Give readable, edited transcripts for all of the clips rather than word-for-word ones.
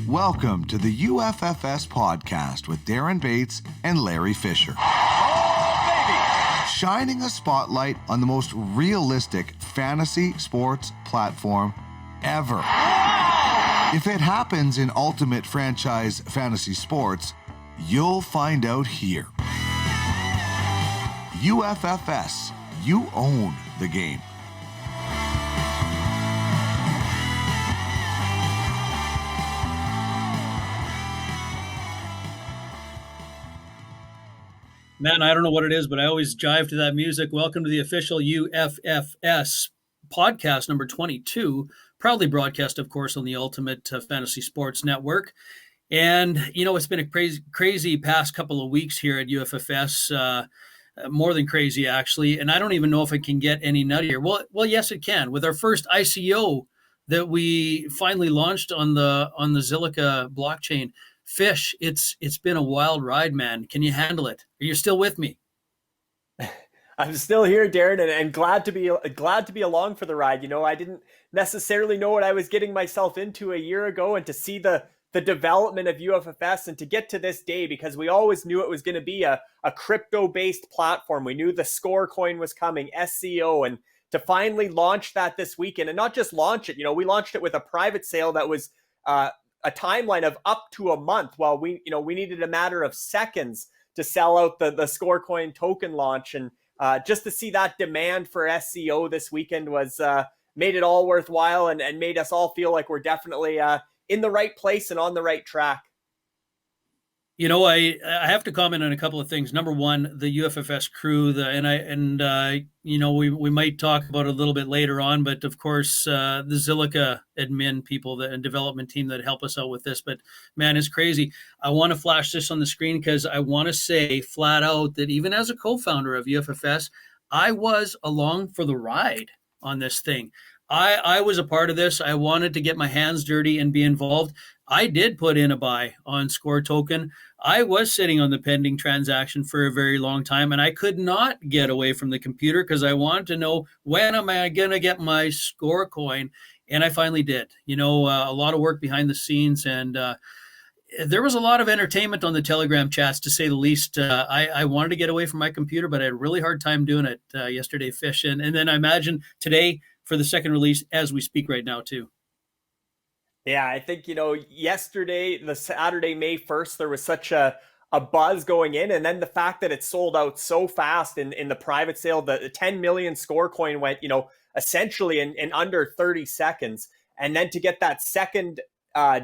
Welcome to the UFFS Podcast with Darren Bates and Larry Fisher. Shining a spotlight on the most realistic fantasy sports platform ever. If it happens in Ultimate Franchise Fantasy Sports, you'll find out here. UFFS, you own the game. Man, I don't know what it is, but I always jive to that music. Welcome to the official UFFS podcast number 22, proudly broadcast, of course, on the Ultimate Fantasy Sports Network. And, you know, it's been a crazy past couple of weeks here at UFFS, more than crazy, actually. And I don't even know if it can get any nuttier. Well, yes, it can. With our first ICO that we finally launched on the Zilliqa blockchain. Fish, it's been a wild ride, man. Can you handle it? Are you still with me? I'm still here, Darren, and glad to be along for the ride. You know, I didn't necessarily know what I was getting myself into a year ago, and to see the development of UFFS and to get to this day, because we always knew it was going to be a crypto-based platform. We knew the score coin was coming, SEO, and to finally launch that this weekend, and not just launch it. You know, we launched it with a private sale that was a timeline of up to a month, while we needed a matter of seconds to sell out the Scorecoin token launch. And just to see that demand for SEO this weekend was made it all worthwhile, and made us all feel like we're definitely in the right place and on the right track. You know, I have to comment on a couple of things. Number one, the UFFS crew, we might talk about it a little bit later on, but of course, the Zilliqa admin people and development team that help us out with this. But man, it's crazy. I want to flash this on the screen because I want to say flat out that even as a co-founder of UFFS, I was along for the ride on this thing. I was a part of this. I wanted to get my hands dirty and be involved. I did put in a buy on Score Token. I was sitting on the pending transaction for a very long time, and I could not get away from the computer because I wanted to know, when am I going to get my Score coin? And I finally did. You know, a lot of work behind the scenes, and there was a lot of entertainment on the Telegram chats, to say the least. I wanted to get away from my computer, but I had a really hard time doing it yesterday, Fish. And then I imagine today for the second release as we speak right now, too. Yeah, I think, yesterday, the Saturday, May 1st, there was such a buzz going in. And then the fact that it sold out so fast in the private sale, the 10 million score coin went, essentially in under 30 seconds. And then to get that second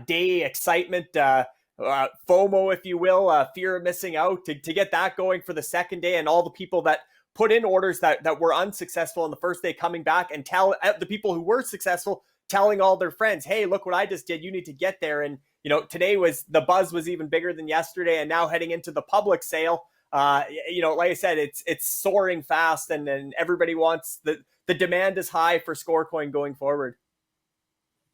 day excitement, FOMO, if you will, fear of missing out, to get that going for the second day, and all the people that put in orders that were unsuccessful on the first day coming back, and tell the people who were successful, telling all their friends, hey, look what I just did. You need to get there. And, today the buzz was even bigger than yesterday. And now heading into the public sale, like I said, it's soaring fast, and everybody wants the demand is high for Scorecoin going forward.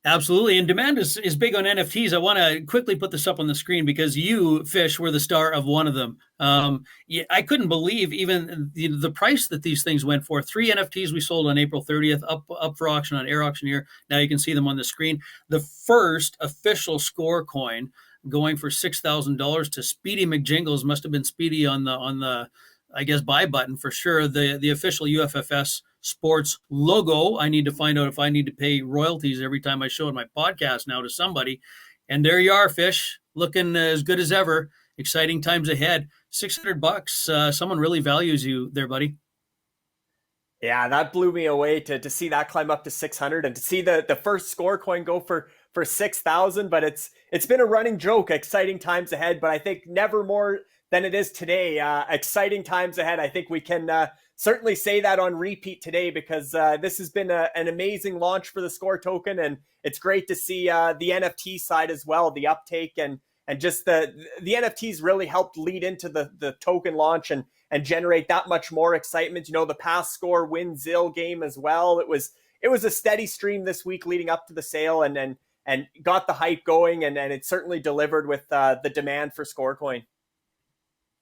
Absolutely. And demand is big on NFTs. I want to quickly put this up on the screen because you, Fish, were the star of one of them. I couldn't believe even the price that these things went for. 3 NFTs we sold on April 30th, up for auction on Air Auctioneer. Now you can see them on the screen. The first official score coin going for $6,000 to Speedy McJingles. Must have been Speedy on the I guess, buy button for sure. The official UFFS Sports logo. I need to find out if I need to pay royalties every time I show it my podcast now to somebody. And there you are, Fish, looking as good as ever. Exciting times ahead. $600. Someone really values you there, buddy. Yeah, that blew me away to see that climb up to 600, and to see the first score coin go for 6,000. But it's been a running joke. Exciting times ahead, but I think never more than it is today. Exciting times ahead. I think we can certainly say that on repeat today, because this has been an amazing launch for the Score token, and it's great to see the NFT side as well, the uptake, and just the NFTs really helped lead into the token launch and generate that much more excitement. The past Score Win Zil game as well. It was a steady stream this week leading up to the sale, and got the hype going, and it certainly delivered with the demand for Scorecoin.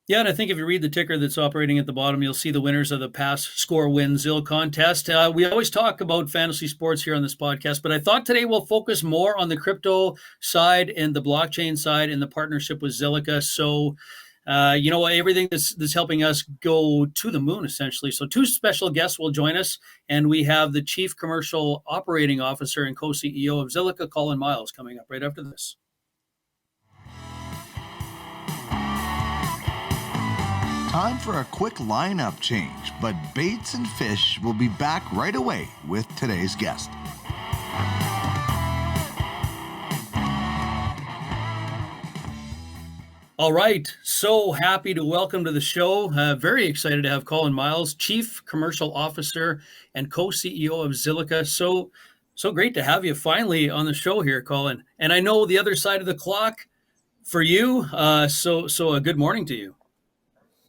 Yeah, and I think if you read the ticker that's operating at the bottom, you'll see the winners of the past Score Win Zil contest. We always talk about fantasy sports here on this podcast, but I thought today we'll focus more on the crypto side and the blockchain side in the partnership with Zilliqa. So, everything that's helping us go to the moon, essentially. So two special guests will join us, and we have the Chief Commercial Operating Officer and Co-CEO of Zilliqa, Colin Miles, coming up right after this. Time for a quick lineup change, but Baits and Fish will be back right away with today's guest. All right, so happy to welcome to the show. Very excited to have Colin Miles, Chief Commercial Officer and Co-CEO of Zilliqa. So great to have you finally on the show here, Colin. And I know the other side of the clock for you. So a good morning to you.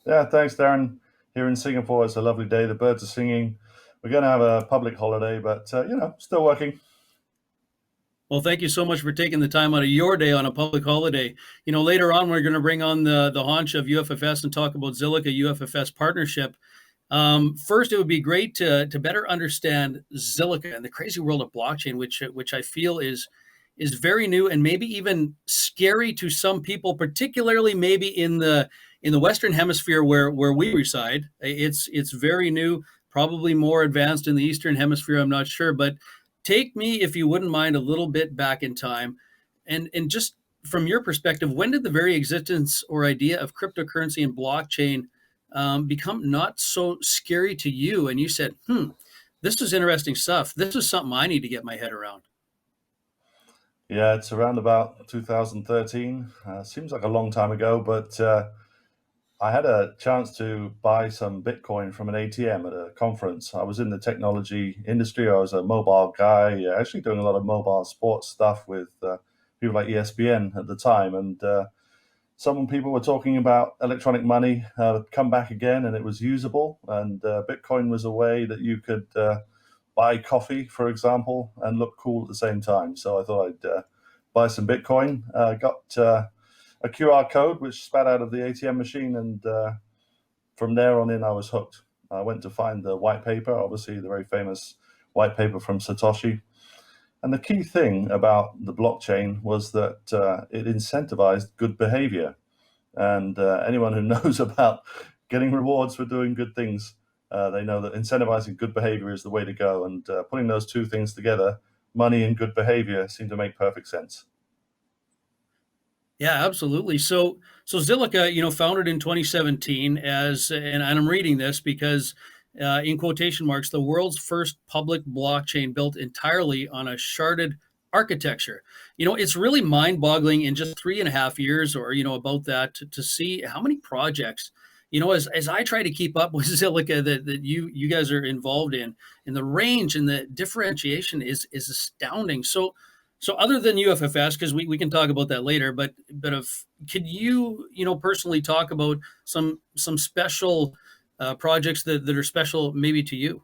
Yeah, thanks, Darren. Here in Singapore, it's a lovely day. The birds are singing. We're going to have a public holiday, but, still working. Well, thank you so much for taking the time out of your day on a public holiday. Later on, we're going to bring on the haunch of UFFS and talk about Zilliqa UFFS partnership. First, it would be great to better understand Zilliqa and the crazy world of blockchain, which I feel is very new and maybe even scary to some people, particularly maybe in the Western Hemisphere where we reside. It's very new, probably more advanced in the Eastern Hemisphere. I'm not sure, but take me, if you wouldn't mind, a little bit back in time, and just from your perspective, when did the very existence or idea of cryptocurrency and blockchain become not so scary to you? And you said, this is interesting stuff. This is something I need to get my head around. Yeah, it's around about 2013. Seems like a long time ago, but I had a chance to buy some Bitcoin from an ATM at a conference. I was in the technology industry. I was a mobile guy, actually doing a lot of mobile sports stuff with people like ESPN at the time. And some people were talking about electronic money come back again, and it was usable. And Bitcoin was a way that you could buy coffee, for example, and look cool at the same time. So I thought I'd buy some Bitcoin. Got a QR code which spat out of the ATM machine, and from there on in, I was hooked. I went to find the white paper, obviously the very famous white paper from Satoshi. And the key thing about the blockchain was that it incentivized good behavior. And anyone who knows about getting rewards for doing good things, they know that incentivizing good behavior is the way to go. And putting those two things together, money and good behavior, seem to make perfect sense. Yeah, absolutely. So Zilliqa, founded in 2017 and I'm reading this because in quotation marks, the world's first public blockchain built entirely on a sharded architecture. It's really mind-boggling in just 3.5 years or, about that to see how many projects, as I try to keep up with Zilliqa that you guys are involved in, and the range and the differentiation is astounding. So other than UFFS, because we can talk about that later, but could you, personally talk about some special projects that are special maybe to you?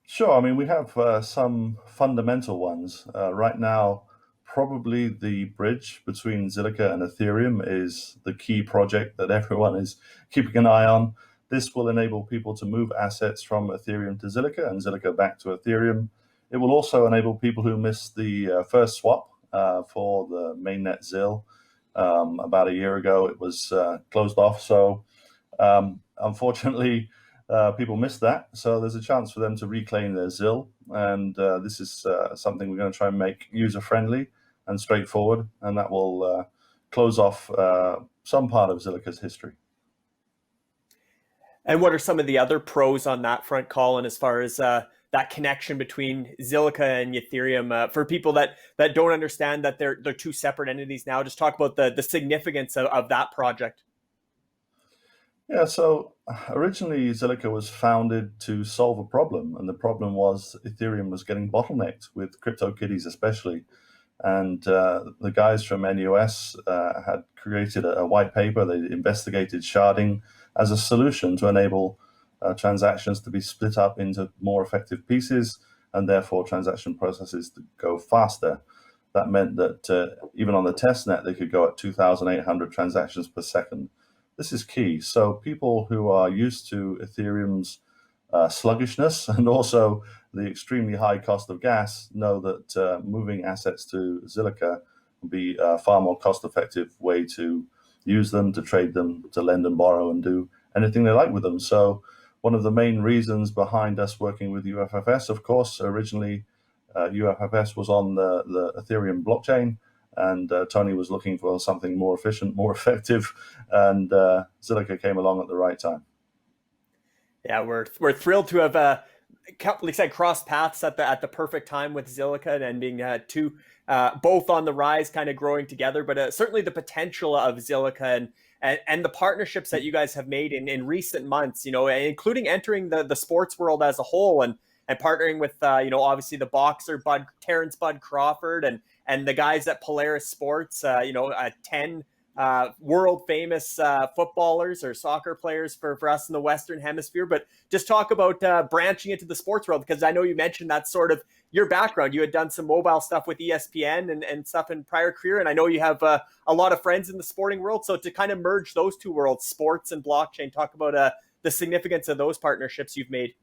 Sure. I mean, we have some fundamental ones. Right now, probably the bridge between Zilliqa and Ethereum is the key project that everyone is keeping an eye on. This will enable people to move assets from Ethereum to Zilliqa and Zilliqa back to Ethereum. It will also enable people who missed the first swap for the mainnet Zil. About a year ago, it was closed off. So unfortunately, people missed that. So there's a chance for them to reclaim their Zil. And this is something we're going to try and make user-friendly and straightforward. And that will close off some part of Zilliqa's history. And what are some of the other pros on that front, Colin, as far as that connection between Zilliqa and Ethereum? For people that don't understand that they're two separate entities now, just talk about the significance of that project. Yeah, so originally Zilliqa was founded to solve a problem, and the problem was Ethereum was getting bottlenecked with CryptoKitties especially. And the guys from NUS had created a white paper. They investigated sharding as a solution to enable transactions to be split up into more effective pieces, and therefore transaction processes to go faster. That meant that even on the testnet, they could go at 2,800 transactions per second. this is key. So people who are used to Ethereum's sluggishness and also the extremely high cost of gas know that moving assets to Zilliqa will be a far more cost-effective way to use them, to trade them, to lend and borrow and do anything they like with them. So one of the main reasons behind us working with UFFS, of course, originally UFFS was on the Ethereum blockchain, and Tony was looking for something more efficient, more effective, and Zilliqa came along at the right time. Yeah, we're thrilled to have like I said, crossed paths at the perfect time with Zilliqa and being two both on the rise, kind of growing together. But certainly the potential of Zilliqa and the partnerships that you guys have made in recent months, including entering the sports world as a whole and partnering with obviously the boxer Terrence Bud Crawford and the guys at Polaris Sports, 10 world famous footballers or soccer players for us in the Western Hemisphere. But just talk about branching into the sports world, because I know you mentioned that's sort of your background. You had done some mobile stuff with ESPN and stuff in prior career, and I know you have a lot of friends in the sporting world. So to kind of merge those two worlds, sports and blockchain, talk about the significance of those partnerships you've made.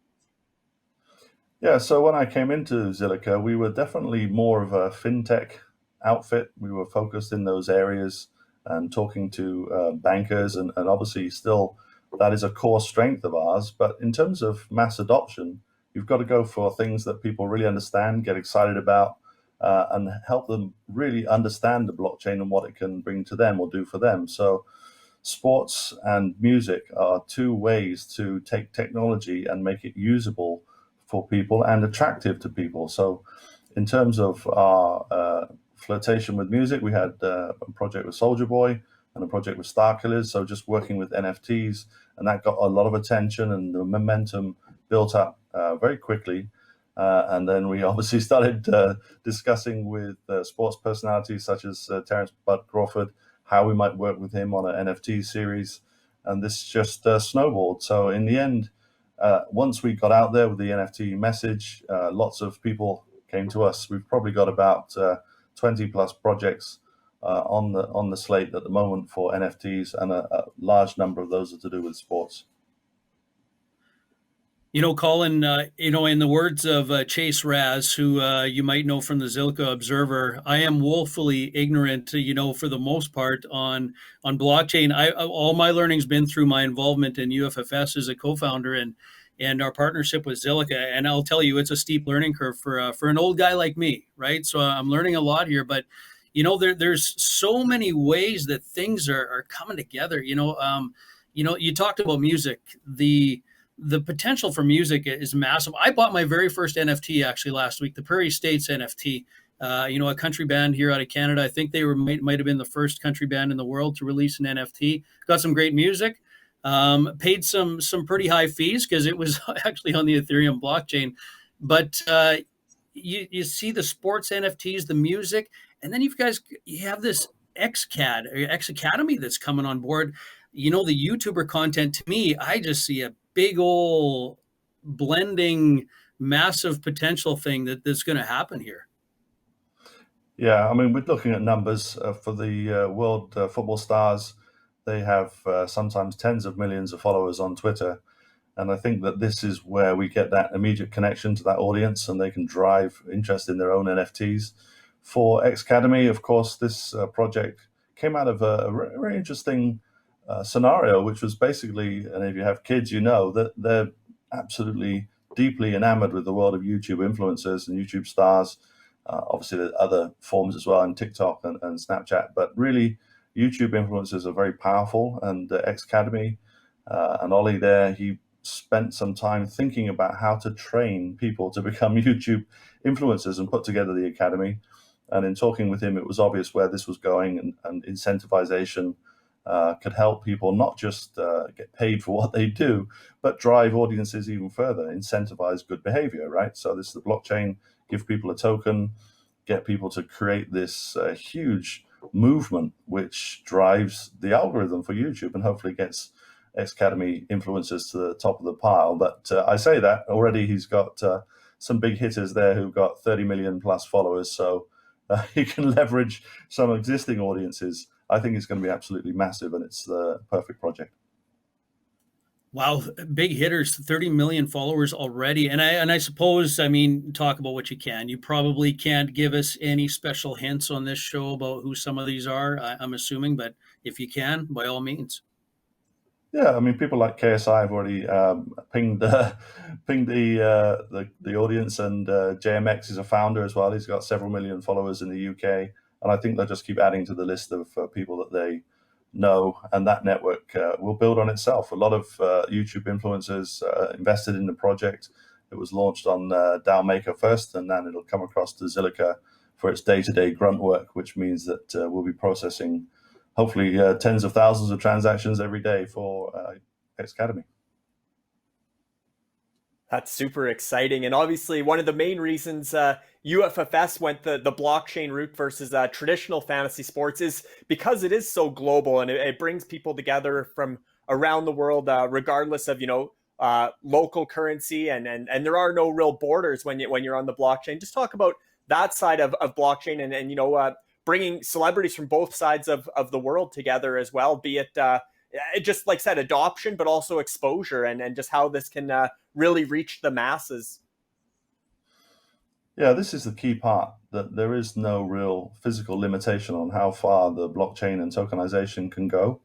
Yeah, so when I came into Zilliqa, we were definitely more of a fintech outfit. We were focused in those areas and talking to bankers, and obviously still that is a core strength of ours. But in terms of mass adoption, you've got to go for things that people really understand, get excited about, and help them really understand the blockchain and what it can bring to them or do for them. So sports and music are two ways to take technology and make it usable for people and attractive to people. So in terms of our flirtation with music, we had a project with Soulja Boy and a project with Star Killers, so just working with NFTs, and that got a lot of attention, and the momentum built up very quickly. And then we obviously started discussing with sports personalities such as Terrence Bud Crawford, how we might work with him on an NFT series, and this just snowballed. So in the end, once we got out there with the NFT message, lots of people came to us. We've probably got about 20 plus projects on the slate at the moment for NFTs, and a large number of those are to do with sports. Colin, in the words of Chase Raz, who you might know from the Zilliqa Observer, I am woefully ignorant, for the most part on blockchain. All my learning's been through my involvement in UFFS as a co-founder and our partnership with Zilliqa. And I'll tell you, it's a steep learning curve for an old guy like me, right? So I'm learning a lot here, but there's so many ways that things are coming together. You talked about music. The potential for music is massive. I bought my very first NFT actually last week, the Prairie States NFT, a country band here out of Canada. I think they might have been the first country band in the world to release an NFT. Got some great music, paid some pretty high fees because it was actually on the Ethereum blockchain. But you see the sports NFTs, the music, and then you have this XCAD or X Academy that's coming on board. The YouTuber content, to me, I just see a big old blending, massive potential thing that's going to happen here. Yeah, I mean, we're looking at numbers for the world football stars. They have sometimes tens of millions of followers on Twitter. And I think that this is where we get that immediate connection to that audience, and they can drive interest in their own NFTs. For X Academy, of course, this project came out of a very interesting scenario, which was basically, and if you have kids, that they're absolutely deeply enamored with the world of YouTube influencers and YouTube stars. Obviously, there's other forms as well, and TikTok and Snapchat, but really, YouTube influencers are very powerful. And X Academy and Ollie there, he spent some time thinking about how to train people to become YouTube influencers and put together the academy. And in talking with him, it was obvious where this was going, and incentivization could help people not just get paid for what they do, but drive audiences even further, incentivize good behavior, right? So this is the blockchain, give people a token, get people to create this huge movement, which drives the algorithm for YouTube and hopefully gets X Academy influencers to the top of the pile. But I say that already he's got some big hitters there who've got 30 million plus followers. So he can leverage some existing audiences I think it's going to be absolutely massive, and it's the perfect project. Wow, big hitters, 30 million followers already. And I suppose, I mean, talk about what you can. You probably can't give us any special hints on this show about who some of these are, I'm assuming, but if you can, by all means. Yeah, I mean, people like KSI have already pinged the audience, and JMX is a founder as well. He's got several million followers in the UK, and I think they'll just keep adding to the list of people that they know, and that network will build on itself. A lot of YouTube influencers invested in the project. It was launched on DAO Maker first, and then it'll come across to Zilliqa for its day-to-day grunt work, which means that we'll be processing hopefully tens of thousands of transactions every day for X Academy. That's super exciting. And obviously one of the main reasons UFFS went the blockchain route versus traditional fantasy sports is because it is so global, and it brings people together from around the world, regardless of, local currency, and there are no real borders when you're on the blockchain. Just talk about that side of blockchain, and bringing celebrities from both sides of the world together as well, be it just like I said, adoption, but also exposure, and just how this can really reach the masses. Yeah, this is the key part, that there is no real physical limitation on how far the blockchain and tokenization can go.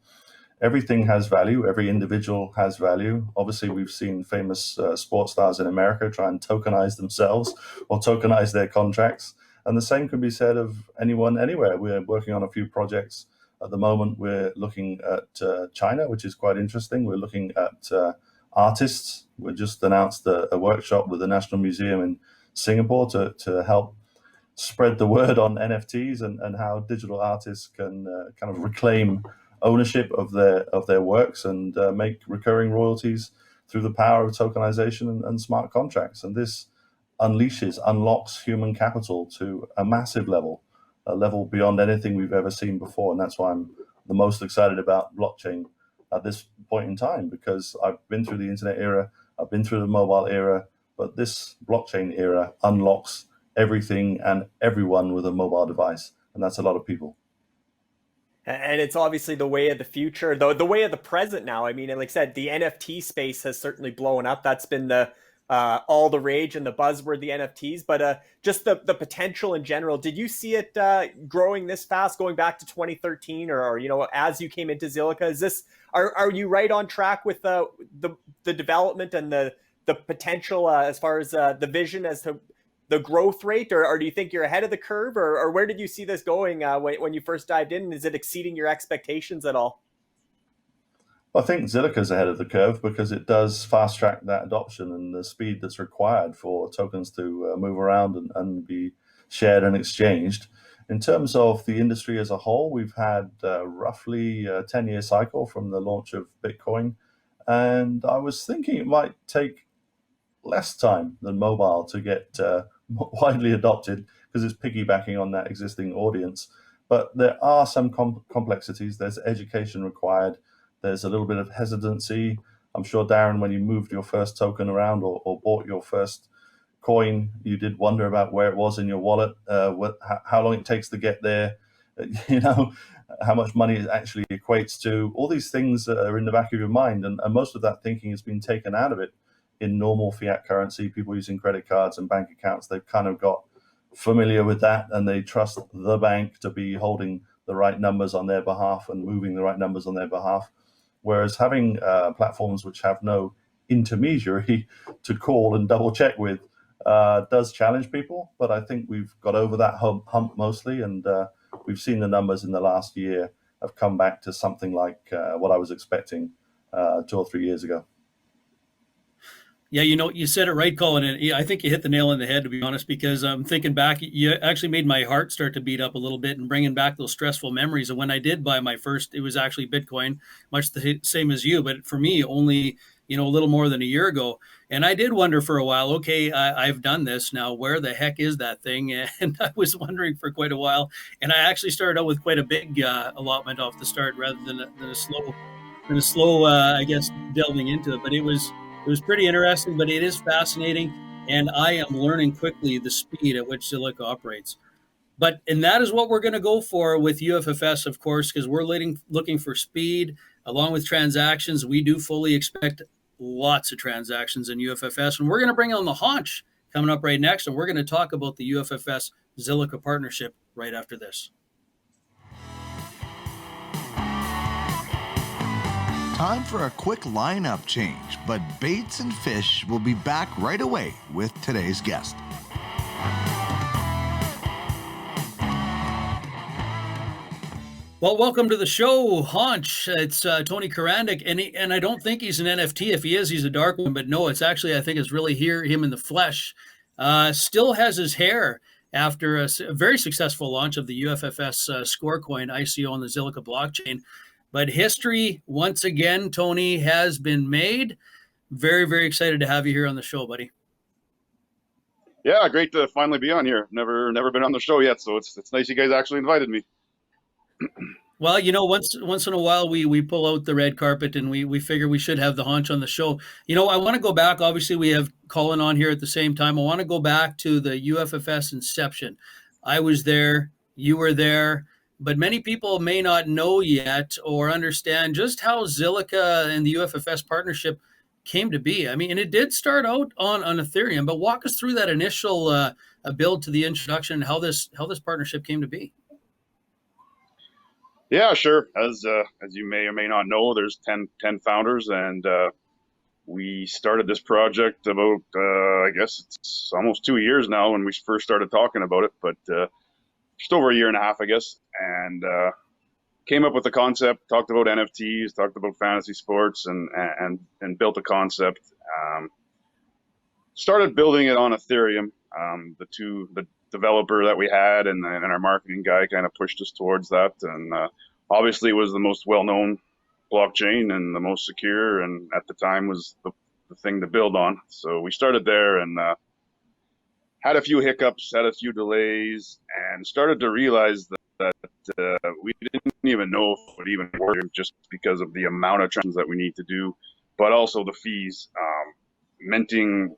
Everything has value. Every individual has value. Obviously, we've seen famous sports stars in America try and tokenize themselves or tokenize their contracts. And the same can be said of anyone, anywhere. We're working on a few projects at the moment. We're looking at China, which is quite interesting. We're looking at artists. We just announced a workshop with the National Museum in Singapore to help spread the word on NFTs and how digital artists can kind of reclaim ownership of their works and make recurring royalties through the power of tokenization and smart contracts. And this unlocks human capital to a massive level, a level beyond anything we've ever seen before. And that's why I'm the most excited about blockchain at this point in time, because I've been through the internet era, I've been through the mobile era, but this blockchain era unlocks everything and everyone with a mobile device. And that's a lot of people. And it's obviously the way of the future, though the way of the present now. I mean, like I said, the NFT space has certainly blown up. That's been the all the rage and the buzzword, the NFTs, but just the potential in general. Did you see it growing this fast, going back to 2013, or as you came into Zilliqa? Is this are you right on track with the development and the potential as far as the vision as to the growth rate, or do you think you're ahead of the curve, or where did you see this going when you first dived in? Is it exceeding your expectations at all? I think Zilliqa's ahead of the curve because it does fast track that adoption and the speed that's required for tokens to move around and be shared and exchanged. In terms of the industry as a whole, we've had roughly a 10-year cycle from the launch of Bitcoin. And I was thinking it might take less time than mobile to get widely adopted because it's piggybacking on that existing audience. But there are some complexities. There's education required. There's a little bit of hesitancy. I'm sure, Darren, when you moved your first token around or bought your first coin, you did wonder about where it was in your wallet, how long it takes to get there, how much money it actually equates to. All these things are in the back of your mind, and most of that thinking has been taken out of it in normal fiat currency. People using credit cards and bank accounts, they've kind of got familiar with that, and they trust the bank to be holding the right numbers on their behalf and moving the right numbers on their behalf. Whereas having platforms which have no intermediary to call and double check with does challenge people. But I think we've got over that hump mostly, and we've seen the numbers in the last year have come back to something like what I was expecting 2 or 3 years ago. Yeah, you said it right, Colin, and I think you hit the nail on the head, to be honest, because I'm thinking back, you actually made my heart start to beat up a little bit and bringing back those stressful memories of when I did buy my first. It was actually Bitcoin, much the same as you, but for me, only, a little more than a year ago. And I did wonder for a while, okay, I've done this now, where the heck is that thing? And I was wondering for quite a while. And I actually started out with quite a big allotment off the start rather than a slow, I guess, delving into it. But it was pretty interesting, but it is fascinating, and I am learning quickly the speed at which Zilliqa operates. And that is what we're going to go for with UFFS, of course, because we're looking for speed along with transactions. We do fully expect lots of transactions in UFFS, and we're going to bring on the haunch coming up right next, and we're going to talk about the UFFS Zilliqa partnership right after this. Time for a quick lineup change, but Baits and Fish will be back right away with today's guest. Well, welcome to the show, Haunch. It's Tony Charanduk, and I don't think he's an NFT. If he is, he's a dark one. But no, it's actually, I think it's really him in the flesh. Still has his hair after a very successful launch of the UFFS score coin ICO on the Zilliqa blockchain. But history, once again, Tony, has been made. Very, very excited to have you here on the show, buddy. Yeah, great to finally be on here. Never been on the show yet, so it's nice you guys actually invited me. Well, once in a while we pull out the red carpet and we figure we should have the haunch on the show. I want to go back. Obviously, we have Colin on here at the same time. I want to go back to the UFFS inception. I was there. You were there. But many people may not know yet or understand just how Zilliqa and the UFFS partnership came to be. I mean, and it did start out on Ethereum, but walk us through that initial build to the introduction and how this partnership came to be. Yeah, sure. As you may or may not know, there's 10 founders, and we started this project about, I guess it's almost 2 years now when we first started talking about it, but just over a year and a half, I guess, and came up with the concept, talked about NFTs, talked about fantasy sports, and built a concept. Started building it on Ethereum. The developer that we had and our marketing guy kind of pushed us towards that, and obviously it was the most well-known blockchain and the most secure, and at the time was the thing to build on. So we started there and had a few hiccups, had a few delays, and started to realize that we didn't even know if it would even work just because of the amount of transactions that we need to do, but also the fees. Minting,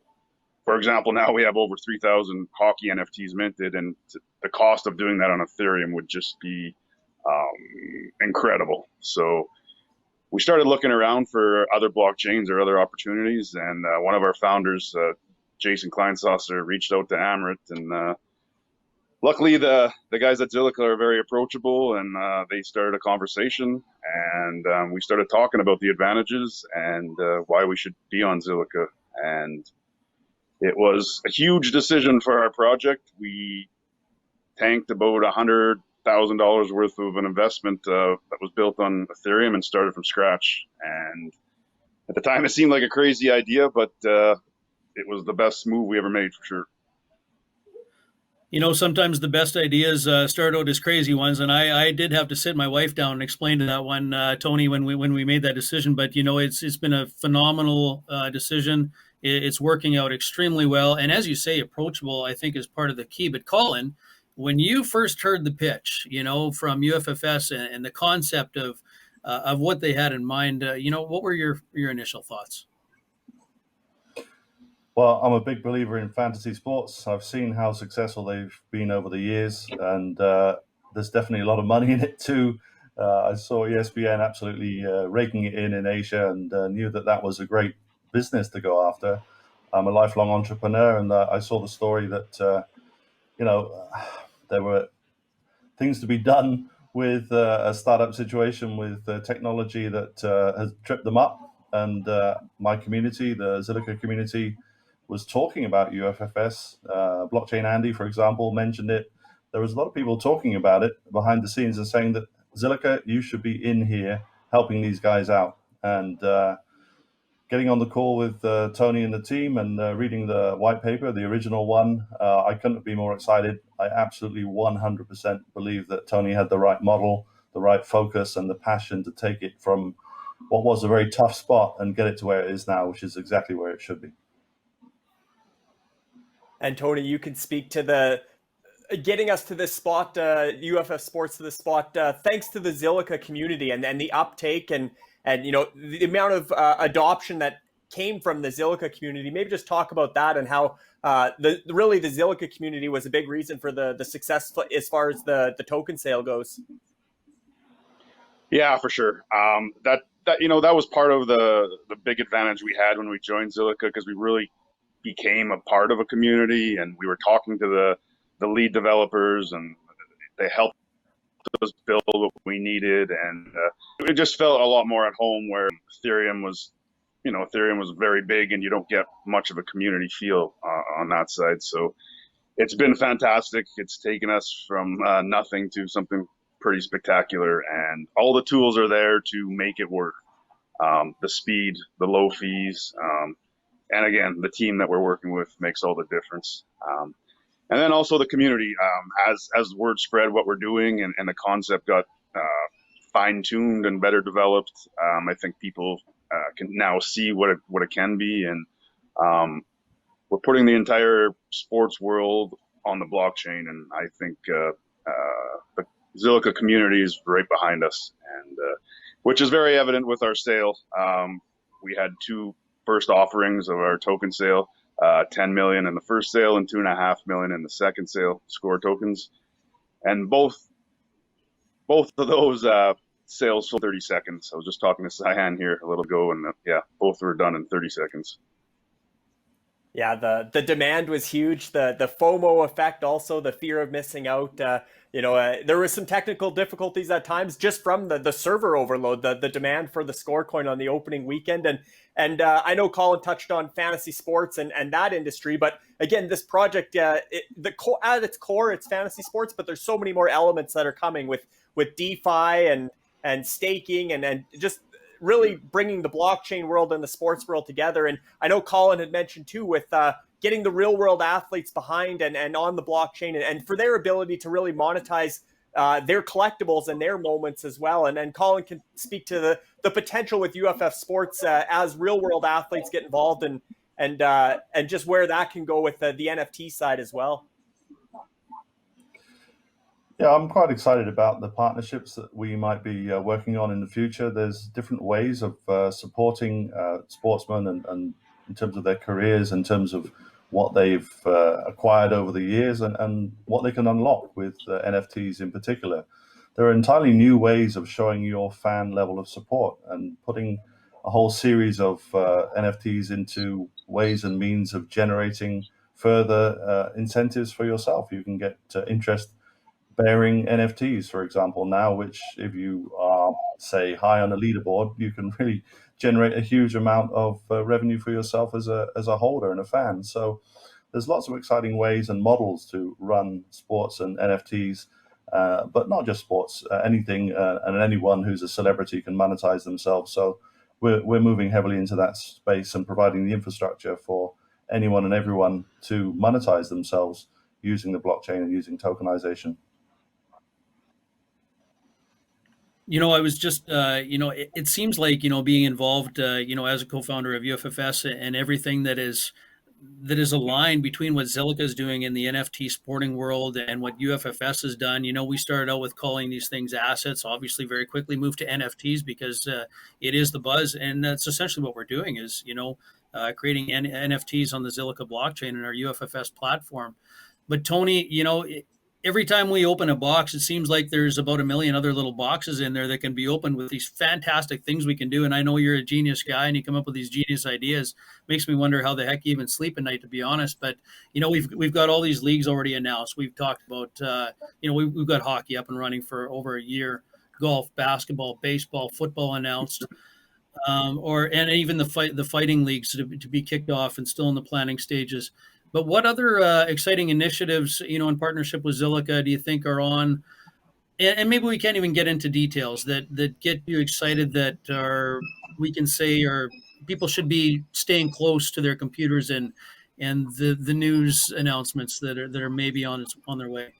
for example, now we have over 3,000 hockey NFTs minted, and the cost of doing that on Ethereum would just be incredible. So we started looking around for other blockchains or other opportunities, and one of our founders, Jason Kleinsasser, reached out to Amrit, and luckily the guys at Zilliqa are very approachable, and they started a conversation, and we started talking about the advantages and why we should be on Zilliqa. And it was a huge decision for our project. We tanked about $100,000 worth of an investment that was built on Ethereum and started from scratch. And at the time, it seemed like a crazy idea, but it was the best move we ever made for sure. Sometimes the best ideas start out as crazy ones, and I did have to sit my wife down and explain to that one, Tony, when we made that decision. But it's been a phenomenal decision. It's working out extremely well, and as you say, approachable, I think, is part of the key. But Colin, when you first heard the pitch, from UFFS and the concept of what they had in mind, what were your initial thoughts? Well, I'm a big believer in fantasy sports. I've seen how successful they've been over the years, and there's definitely a lot of money in it too. I saw ESPN absolutely raking it in Asia, and knew that was a great business to go after. I'm a lifelong entrepreneur, and I saw the story that, there were things to be done with a startup situation with technology that has tripped them up. And my community, the Zilliqa community, was talking about UFFS. Blockchain Andy, for example, mentioned it. There was a lot of people talking about it behind the scenes and saying that, Zilliqa, you should be in here helping these guys out. And getting on the call with Tony and the team and reading the white paper, the original one, I couldn't be more excited. I absolutely 100% believe that Tony had the right model, the right focus, and the passion to take it from what was a very tough spot and get it to where it is now, which is exactly where it should be. And Tony, you can speak to the getting us to this spot, UFF Sports to this spot, thanks to the Zilliqa community and the uptake and the amount of adoption that came from the Zilliqa community. Maybe just talk about that and how the Zilliqa community was a big reason for the success as far as the token sale goes. Yeah, for sure. That was part of the big advantage we had when we joined Zilliqa, because we really became a part of a community, and we were talking to the lead developers, and they helped us build what we needed, and it just felt a lot more at home, where Ethereum was very big, and you don't get much of a community feel on that side. So it's been fantastic. It's taken us from nothing to something pretty spectacular, and all the tools are there to make it work. The speed, the low fees, and again, the team that we're working with makes all the difference. And then also the community, as word spread what we're doing, and the concept got fine-tuned and better developed. I think people can now see what it can be, and we're putting the entire sports world on the blockchain, and I think the Zilliqa community is right behind us, and which is very evident with our sale. We had 2 first offerings of our token sale, 10 million in the first sale and 2.5 million in the second sale, score tokens, and both of those sales sold 30 seconds. I was just talking to Cyan here a little ago, and both were done in 30 seconds. Yeah, the demand was huge. The FOMO effect, also the fear of missing out. There was some technical difficulties at times just from the server overload, the demand for the score coin on the opening weekend. And I know Colin touched on fantasy sports and that industry, but again, this project, at its core, it's fantasy sports, but there's so many more elements that are coming with DeFi and staking and just really bringing the blockchain world and the sports world together. And I know Colin had mentioned too, with getting the real world athletes behind and on the blockchain, and for their ability to really monetize their collectibles and their moments as well. And Colin can speak to the potential with UFF Sports as real world athletes get involved, and just where that can go with the NFT side as well. Yeah, I'm quite excited about the partnerships that we might be working on in the future. There's different ways of supporting sportsmen and in terms of their careers, in terms of what they've acquired over the years, and what they can unlock with NFTs in particular. There are entirely new ways of showing your fan level of support and putting a whole series of NFTs into ways and means of generating further incentives for yourself. You can get interest-bearing NFTs, for example, now, which if you are, say, high on a leaderboard, you can really generate a huge amount of revenue for yourself as a holder and a fan. So there's lots of exciting ways and models to run sports and NFTs, but not just sports, anything and anyone who's a celebrity can monetize themselves. So we're moving heavily into that space and providing the infrastructure for anyone and everyone to monetize themselves using the blockchain and using tokenization. I was just, it seems like, being involved, as a co-founder of UFFS and everything that is aligned between what Zilliqa is doing in the NFT sporting world and what UFFS has done. We started out with calling these things assets, obviously very quickly moved to NFTs because it is the buzz. And that's essentially what we're doing is, creating NFTs on the Zilliqa blockchain and our UFFS platform. But Tony, every time we open a box, it seems like there's about 1 million other little boxes in there that can be opened with these fantastic things we can do. And I know you're a genius guy and you come up with these genius ideas. Makes me wonder how the heck you even sleep at night, to be honest. But, we've got all these leagues already announced. We've talked about, we've got hockey up and running for over a year, golf, basketball, baseball, football announced, and even the fighting leagues to be kicked off and still in the planning stages. But what other exciting initiatives, in partnership with Zilliqa, do you think are on? And maybe we can't even get into details that get you excited that we can say people should be staying close to their computers and the news announcements that are maybe on their way.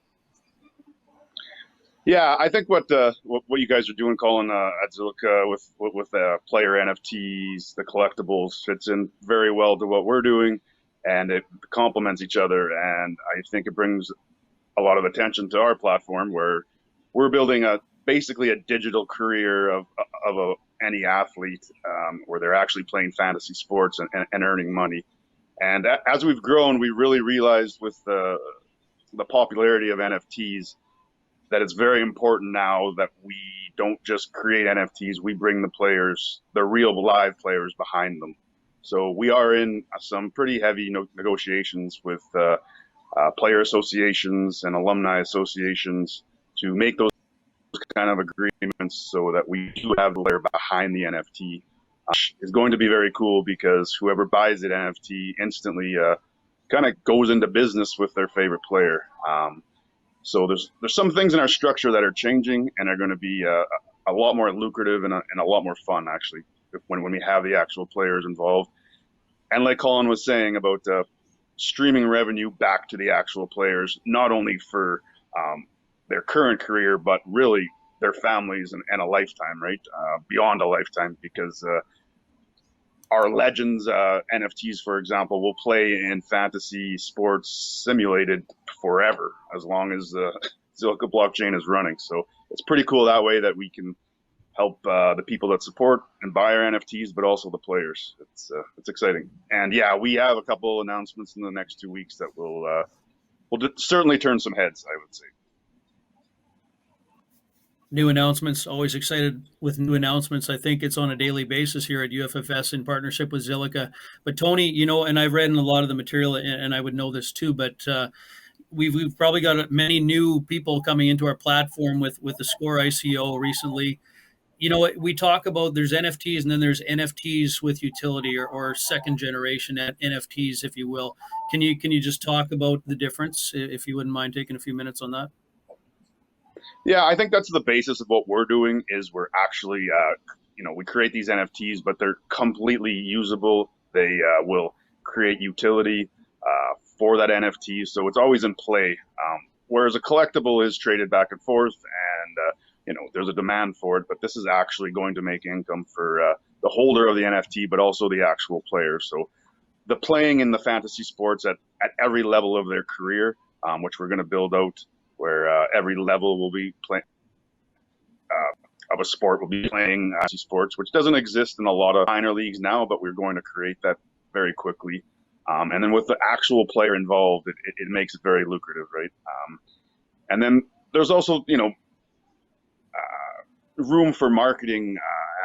Yeah, I think what you guys are doing, Colin, at Zilliqa with player NFTs, the collectibles, fits in very well to what we're doing. And it complements each other. And I think it brings a lot of attention to our platform, where we're building basically a digital career of any athlete, where they're actually playing fantasy sports and earning money. And as we've grown, we really realized with the popularity of NFTs that it's very important now that we don't just create NFTs, we bring the players, the real live players behind them. So we are in some pretty heavy negotiations with player associations and alumni associations to make those kind of agreements so that we do have the player behind the NFT. It's going to be very cool because whoever buys it NFT instantly kind of goes into business with their favorite player. So there's some things in our structure that are changing and are going to be a lot more lucrative and a lot more fun, actually, when we have the actual players involved. And like Colin was saying about streaming revenue back to the actual players, not only for their current career, but really their families and a lifetime, right? Beyond a lifetime, because our legends NFTs, for example, will play in fantasy sports simulated forever, as long as the Zilliqa blockchain is running. So it's pretty cool that way that we can help the people that support and buy our NFTs, but also the players. It's exciting. And yeah, we have a couple announcements in the next 2 weeks that will certainly turn some heads, I would say. New announcements, always excited with new announcements. I think it's on a daily basis here at UFFS in partnership with Zilliqa. But Tony, and I've read in a lot of the material, and I would know this too, but we've probably got many new people coming into our platform with the Score ICO recently. We talk about there's NFTs and then there's NFTs with utility or second generation NFTs, if you will. Can you just talk about the difference, if you wouldn't mind taking a few minutes on that? Yeah, I think that's the basis of what we're doing is we're actually, we create these NFTs, but they're completely usable. They will create utility for that NFT. So it's always in play. Whereas a collectible is traded back and forth and, there's a demand for it, but this is actually going to make income for the holder of the NFT, but also the actual player. So the playing in the fantasy sports at every level of their career, which we're going to build out, where every level will be playing of a sport will be playing sports, which doesn't exist in a lot of minor leagues now, but we're going to create that very quickly. And then with the actual player involved, it makes it very lucrative, right? And then there's also, room for marketing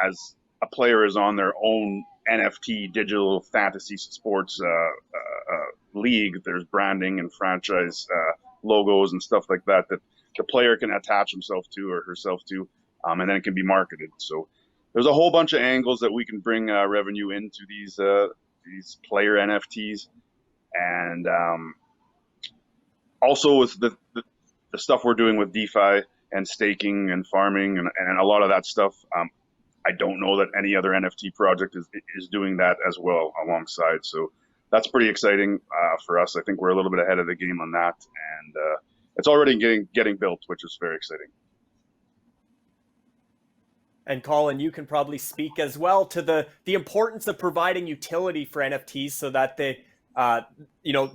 as a player is on their own NFT digital fantasy sports league. There's branding and franchise logos and stuff like that the player can attach himself to or herself to, and then it can be marketed. So there's a whole bunch of angles that we can bring revenue into these player NFTs, and also with the stuff we're doing with DeFi and staking and farming and a lot of that stuff. I don't know that any other NFT project is doing that as well alongside. So that's pretty exciting for us. I think we're a little bit ahead of the game on that, and it's already getting built, which is very exciting. And Colin, you can probably speak as well to the importance of providing utility for NFTs so that they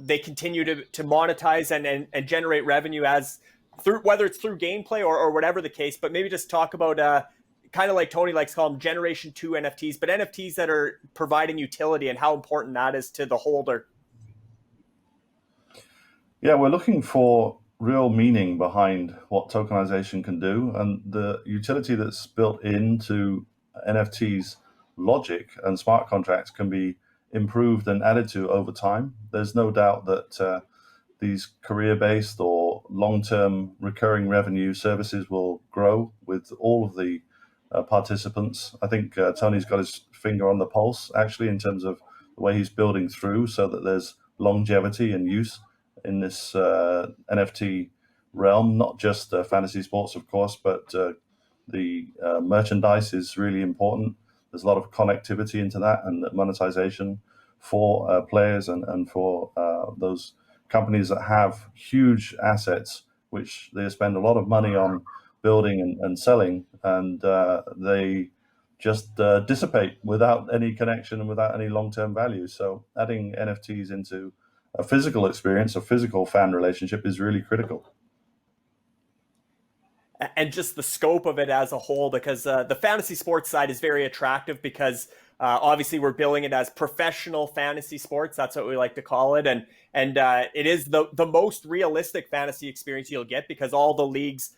they continue to monetize and generate revenue as through, whether it's through gameplay or whatever the case. But maybe just talk about kind of like Tony likes to call them Generation 2 NFTs, but NFTs that are providing utility and how important that is to the holder. Yeah, we're looking for real meaning behind what tokenization can do, and the utility that's built into NFTs logic and smart contracts can be improved and added to over time. There's no doubt that these career-based or long-term recurring revenue services will grow with all of the participants. I think Tony's got his finger on the pulse, actually, in terms of the way he's building through so that there's longevity and use in this NFT realm, not just fantasy sports, of course, but the merchandise is really important. There's a lot of connectivity into that and monetization for players and for those companies that have huge assets, which they spend a lot of money on building and selling, and they just dissipate without any connection and without any long-term value. So adding NFTs into a physical experience, a physical fan relationship is really critical. and just the scope of it as a whole, because the fantasy sports side is very attractive because obviously we're billing it as professional fantasy sports. That's what we like to call it. And it is the most realistic fantasy experience you'll get because all the leagues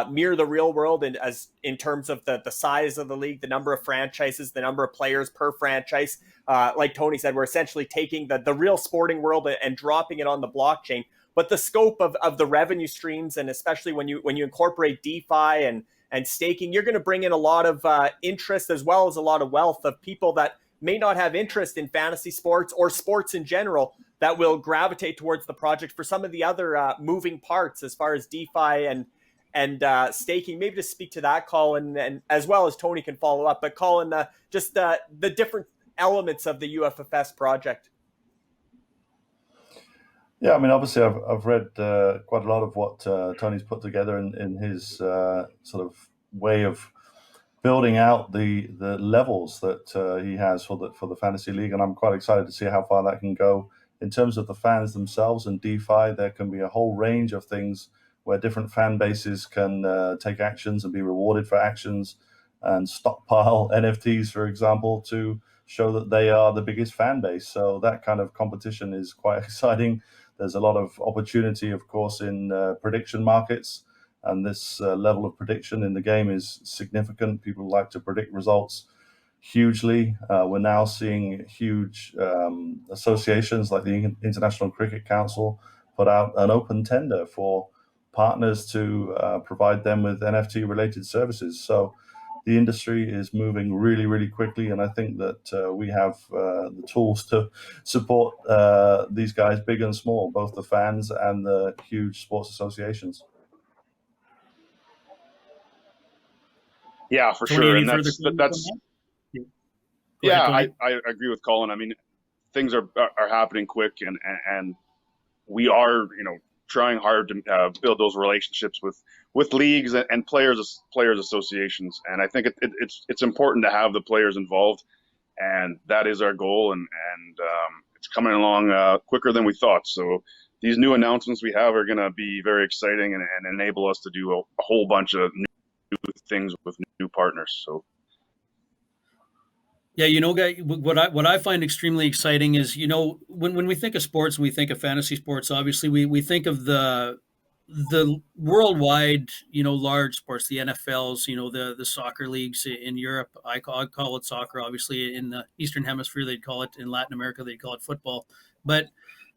mirror the real world in terms of the size of the league, the number of franchises, the number of players per franchise. Like Tony said, we're essentially taking the real sporting world and dropping it on the blockchain. But the scope of the revenue streams, and especially when you incorporate DeFi and staking, you're going to bring in a lot of interest as well as a lot of wealth of people that may not have interest in fantasy sports or sports in general that will gravitate towards the project for some of the other moving parts as far as DeFi and staking. Maybe just speak to that, Colin, and as well as Tony can follow up. But Colin, just the different elements of the UFFS project. Yeah, I mean, obviously, I've read quite a lot of what Tony's put together in his sort of way of building out the levels that he has for the fantasy league, and I'm quite excited to see how far that can go in terms of the fans themselves and DeFi. There can be a whole range of things where different fan bases can take actions and be rewarded for actions and stockpile NFTs, for example, to show that they are the biggest fan base. So that kind of competition is quite exciting. There's a lot of opportunity, of course, in prediction markets, and this level of prediction in the game is significant. People like to predict results hugely. We're now seeing huge associations like the International Cricket Council put out an open tender for partners to provide them with NFT-related services. So the industry is moving really, really quickly, and I think that we have the tools to support these guys, big and small, both the fans and the huge sports associations. Yeah, for Tony, sure. any And that's yeah, I agree with Colin. I mean, things are happening quick, and we are, trying hard to build those relationships with leagues and players associations. And I think it's important to have the players involved, and that is our goal. And it's coming along quicker than we thought. So these new announcements we have are going to be very exciting and enable us to do a whole bunch of new things with new partners. So. Yeah, guy, what I find extremely exciting is, when we think of sports, we think of fantasy sports. Obviously, we think of the worldwide, large sports, the NFLs, the soccer leagues in Europe. I call it soccer. Obviously, in the Eastern Hemisphere, they'd call it. In Latin America, they'd call it football. But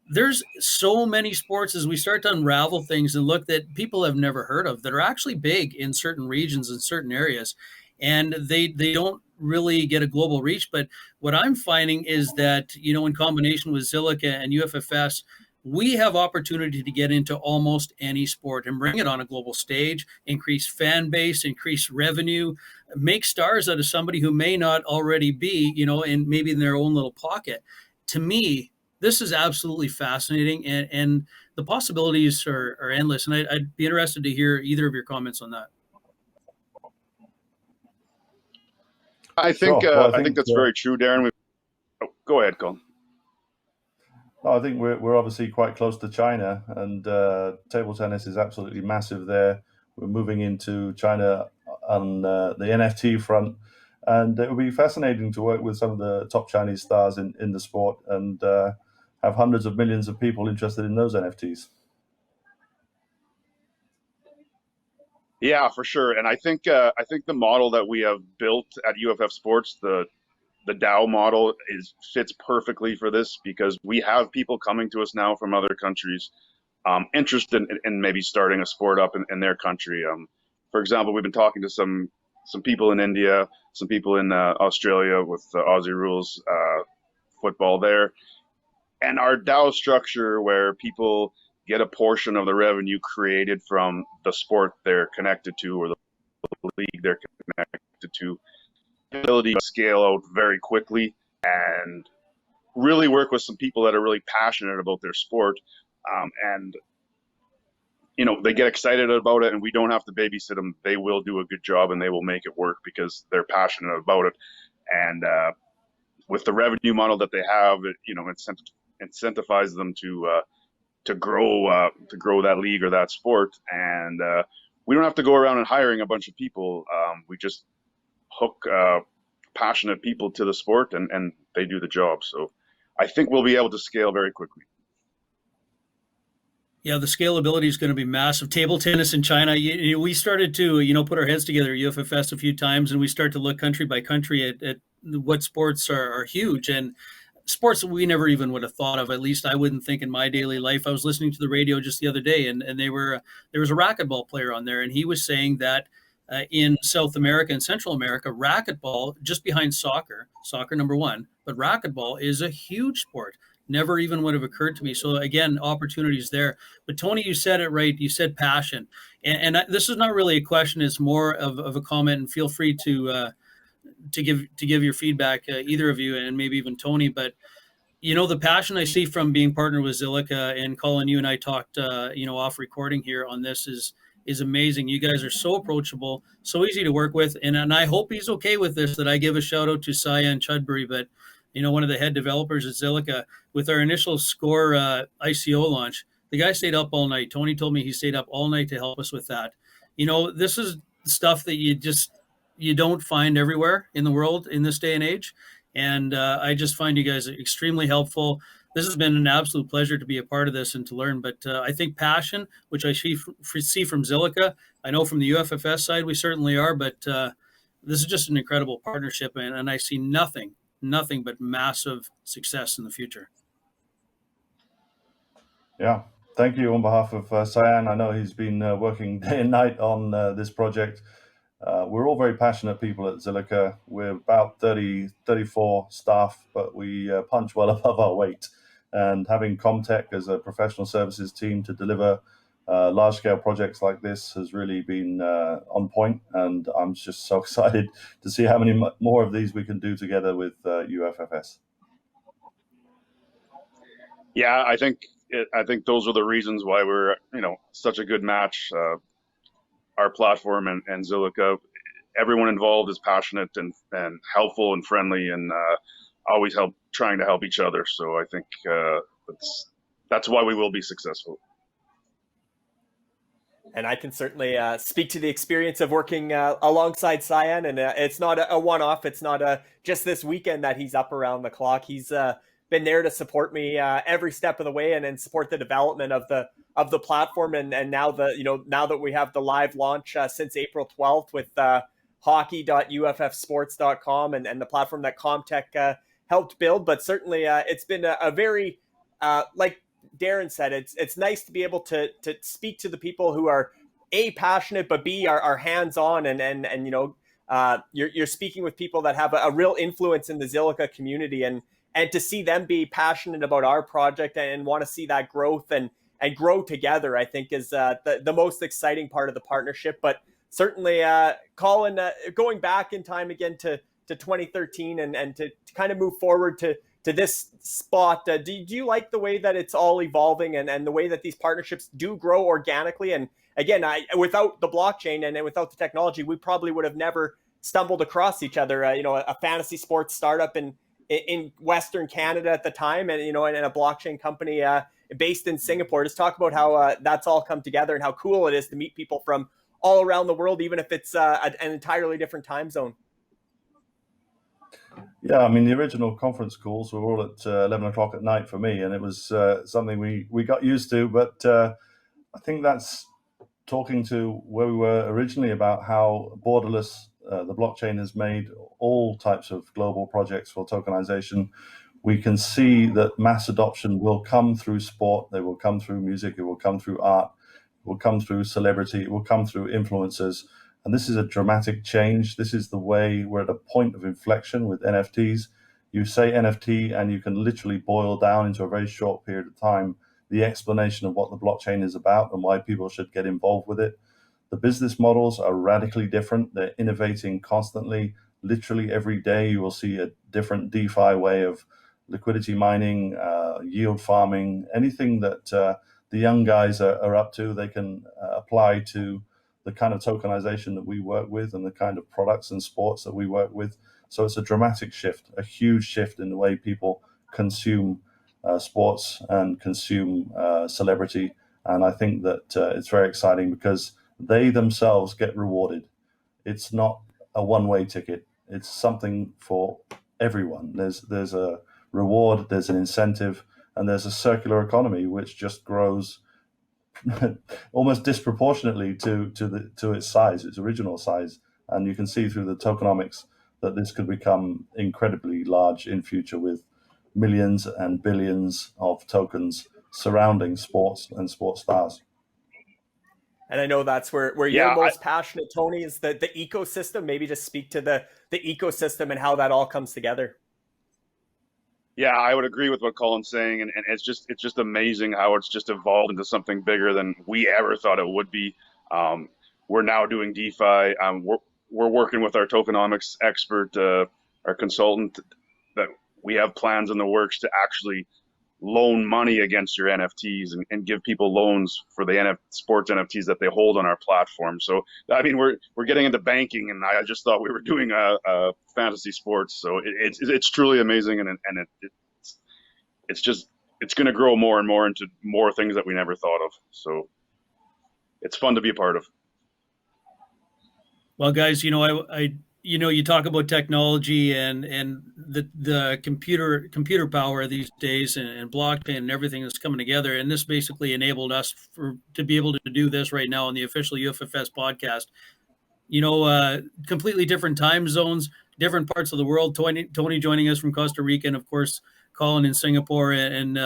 there's so many sports as we start to unravel things and look that people have never heard of that are actually big in certain regions and certain areas, and they don't really get a global reach. But what I'm finding is that, in combination with Zilliqa and UFFS, we have opportunity to get into almost any sport and bring it on a global stage, increase fan base, increase revenue, make stars out of somebody who may not already be, in maybe in their own little pocket. To me, this is absolutely fascinating, and the possibilities are endless. And I'd be interested to hear either of your comments on that. I think I think that's very true, Darren. Go ahead, Colin. I think we're obviously quite close to China, and table tennis is absolutely massive there. We're moving into China on the NFT front, and it will be fascinating to work with some of the top Chinese stars in the sport and have hundreds of millions of people interested in those NFTs. Yeah, for sure. And I think the model that we have built at UFF Sports, the DAO model, fits perfectly for this, because we have people coming to us now from other countries, interested in maybe starting a sport up in their country. For example, we've been talking to some people in India, some people in Australia with Aussie rules football there, and our DAO structure where people get a portion of the revenue created from the sport they're connected to or the league they're connected to, ability to scale out very quickly and really work with some people that are really passionate about their sport. And they get excited about it, and we don't have to babysit them. They will do a good job, and they will make it work because they're passionate about it. And with the revenue model that they have, it incentivizes them to grow that league or that sport. And we don't have to go around and hiring a bunch of people. We just hook passionate people to the sport, and they do the job. So I think we'll be able to scale very quickly. Yeah, the scalability is going to be massive. Table tennis in China, we started to, put our heads together at UFFS a few times, and we start to look country by country at what sports are huge, and sports that we never even would have thought of. At least I wouldn't think in my daily life. I was listening to the radio just the other day, and there was a racquetball player on there, and he was saying that in South America and Central America, racquetball, just behind soccer number one, but racquetball is a huge sport. Never even would have occurred to me. So again, opportunities there. But Tony, you said it right. You said passion, and this is not really a question. It's more of a comment. And feel free to give your feedback, either of you, and maybe even Tony. But the passion I see from being partnered with Zilliqa, and Colin, you and I talked, off recording here on this is amazing. You guys are so approachable, so easy to work with, and I hope he's okay with this. That I give a shout out to Cyan Chudbury, but. One of the head developers at Zilliqa, with our initial score ICO launch, the guy stayed up all night. Tony told me he stayed up all night to help us with that. This is stuff that you don't find everywhere in the world in this day and age. And I just find you guys extremely helpful. This has been an absolute pleasure to be a part of this and to learn. But I think passion, which I see from Zilliqa, I know from the UFFS side we certainly are, but this is just an incredible partnership, and I see nothing but massive success in the future. Yeah, thank you on behalf of Cyan. I know he's been working day and night on this project. We're all very passionate people at Zilliqa. We're about 34 staff, but we punch well above our weight. And having Comtech as a professional services team to deliver large-scale projects like this has really been on point, and I'm just so excited to see how many more of these we can do together with UFFS. Yeah, I think those are the reasons why we're such a good match. Our platform and Zilliqa, everyone involved is passionate and helpful and friendly, and always trying to help each other. So I think that's why we will be successful. And I can certainly speak to the experience of working alongside Cyan, and it's not a one-off. It's not just this weekend that he's up around the clock. He's been there to support me every step of the way, and support the development of the platform. And now that we have the live launch since April 12th with hockey.uffsports.com and the platform that Comtech helped build. But certainly it's been a very like Darren said, it's nice to be able to speak to the people who are passionate, but are hands-on, and you're speaking with people that have a real influence in the Zilliqa community, and to see them be passionate about our project and want to see that growth and grow together, I think is the most exciting part of the partnership. But certainly, Colin, going back in time again to 2013 and to kind of move forward to this spot, do you like the way that it's all evolving and the way that these partnerships do grow organically? And again, without the blockchain and without the technology, we probably would have never stumbled across each other. A fantasy sports startup in Western Canada at the time, and and a blockchain company based in Singapore. Just talk about how that's all come together and how cool it is to meet people from all around the world, even if it's an entirely different time zone. Yeah, I mean, the original conference calls were all at 11 o'clock at night for me, and it was something we got used to. But I think that's talking to where we were originally about how borderless the blockchain has made all types of global projects for tokenization. We can see that mass adoption will come through sport, they will come through music, it will come through art, it will come through celebrity, it will come through influencers. And this is a dramatic change. This is the way we're at a point of inflection with NFTs. You say NFT and you can literally boil down into a very short period of time the explanation of what the blockchain is about and why people should get involved with it. The business models are radically different. They're innovating constantly. Literally every day you will see a different DeFi way of liquidity mining, yield farming, anything that the young guys are up to, they can apply to the kind of tokenization that we work with and the kind of products and sports that we work with. So it's a dramatic shift, a huge shift in the way people consume sports and consume celebrity. And I think that it's very exciting because they themselves get rewarded. It's not a one-way ticket. It's something for everyone. There's a reward, there's an incentive, and there's a circular economy which just grows almost disproportionately to its size, its original size. And you can see through the tokenomics that this could become incredibly large in future, with millions and billions of tokens surrounding sports and sports stars. And I know that's where you're most passionate, Tony, is the ecosystem. Maybe just speak to the ecosystem and how that all comes together. Yeah, I would agree with what Colin's saying, and it's just amazing how it's just evolved into something bigger than we ever thought it would be. We're now doing DeFi. We're working with our tokenomics expert, our consultant, that we have plans in the works to actually loan money against your NFTs and give people loans for the sports NFTs that they hold on our platform. So, I mean, we're getting into banking, and I just thought we were doing a fantasy sports. So it's truly amazing, and it's going to grow more and more into more things that we never thought of. So it's fun to be a part of. Well, guys, you talk about technology and the computer power these days and blockchain and everything that's coming together. And this basically enabled us to be able to do this right now on the official UFFS podcast. Completely different time zones, different parts of the world. Tony joining us from Costa Rica, and of course, Colin in Singapore, and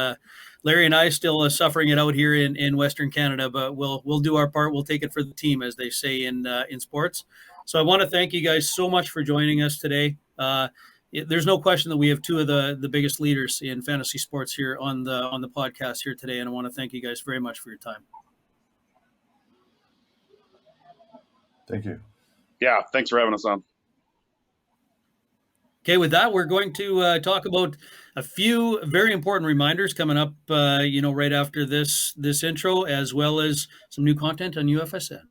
Larry and I still suffering it out here in Western Canada, but we'll do our part. We'll take it for the team, as they say in sports. So I want to thank you guys so much for joining us today. There's no question that we have two of the biggest leaders in fantasy sports here on the podcast here today, and I want to thank you guys very much for your time. Thank you. Yeah, thanks for having us on. Okay, with that, we're going to talk about a few very important reminders coming up, right after this intro, as well as some new content on UFSN.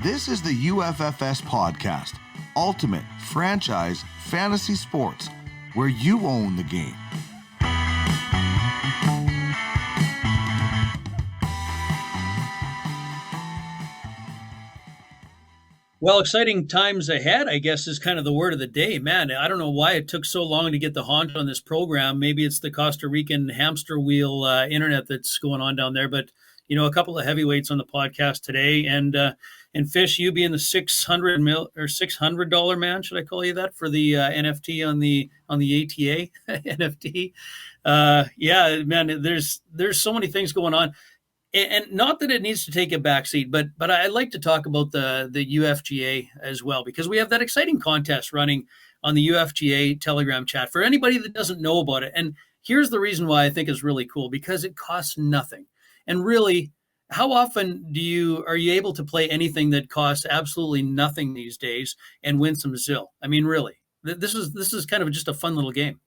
This is the UFFS Podcast, ultimate franchise fantasy sports, where you own the game. Well, exciting times ahead, I guess, is kind of the word of the day. Man, I don't know why it took so long to get the haunt on this program. Maybe it's the Costa Rican hamster wheel internet that's going on down there. But, a couple of heavyweights on the podcast today. And Fish, you being the $600 man, should I call you that, for the NFT on the ATA NFT? Yeah, man, there's so many things going on. And not that it needs to take a backseat, but I'd like to talk about the UFGA as well, because we have that exciting contest running on the UFGA Telegram chat for anybody that doesn't know about it. And here's the reason why I think it's really cool, because it costs nothing. And really, how often are you able to play anything that costs absolutely nothing these days and win some Zil? I mean, really, this is kind of just a fun little game.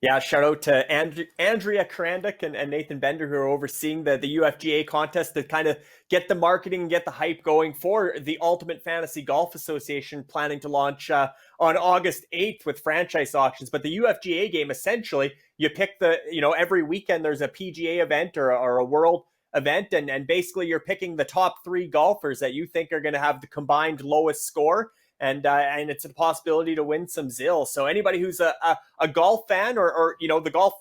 Yeah, shout out to Andrea Charanduk and Nathan Bender, who are overseeing the UFGA contest to kind of get the marketing and get the hype going for the Ultimate Fantasy Golf Association, planning to launch on August 8th with franchise auctions. But the UFGA game, essentially, you pick every weekend there's a PGA event or a world event, and basically you're picking the top 3 golfers that you think are going to have the combined lowest score. And it's a possibility to win some Zil. So anybody who's a golf fan or the golf,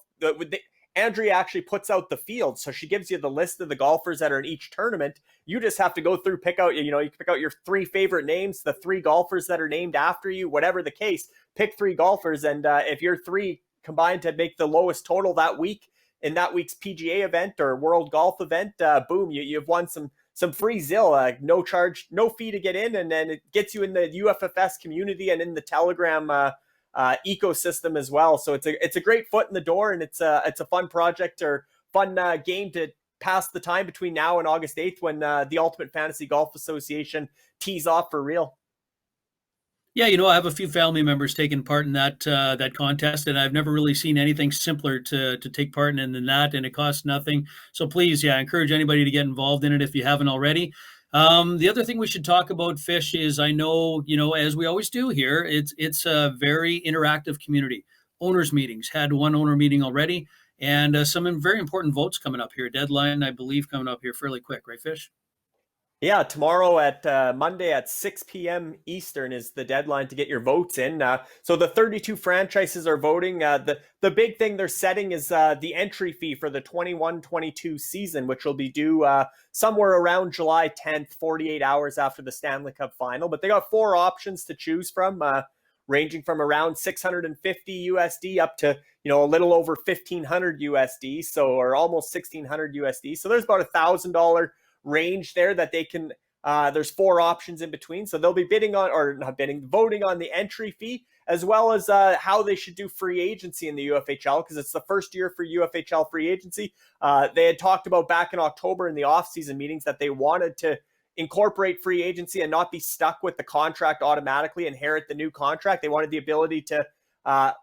Andrea actually puts out the field. So she gives you the list of the golfers that are in each tournament. You just have to go through, pick out your 3 favorite names, the 3 golfers that are named after you, whatever the case, pick 3 golfers. And if your 3 combined to make the lowest total that week in that week's PGA event or World Golf event, boom, you've won some free Zil, no charge, no fee to get in, and then it gets you in the UFFS community and in the Telegram ecosystem as well. So it's a great foot in the door, and it's a fun project or fun game to pass the time between now and August 8th when the Ultimate Fantasy Golf Association tees off for real. Yeah, I have a few family members taking part in that contest, and I've never really seen anything simpler to take part in than that, and it costs nothing. So please, I encourage anybody to get involved in it if you haven't already. The other thing we should talk about, Fish, is I know, as we always do here, it's a very interactive community. Owners meetings, had one owner meeting already, and some very important votes coming up here. Deadline, I believe, coming up here fairly quick, right, Fish? Yeah, tomorrow at Monday at 6 p.m. Eastern is the deadline to get your votes in. So the 32 franchises are voting. The big thing they're setting is the entry fee for the 21-22 season, which will be due somewhere around July 10th, 48 hours after the Stanley Cup final. But they got 4 options to choose from, ranging from around 650 USD up to a little over 1,500 USD, or almost 1,600 USD. So there's about $1,000 range there that they can there's 4 options in between, so they'll be voting on the entry fee, as well as how they should do free agency in the UFHL, because it's the first year for UFHL free agency. They had talked about back in October in the off-season meetings that they wanted to incorporate free agency and not be stuck with the contract, automatically inherit the new contract. They wanted the ability to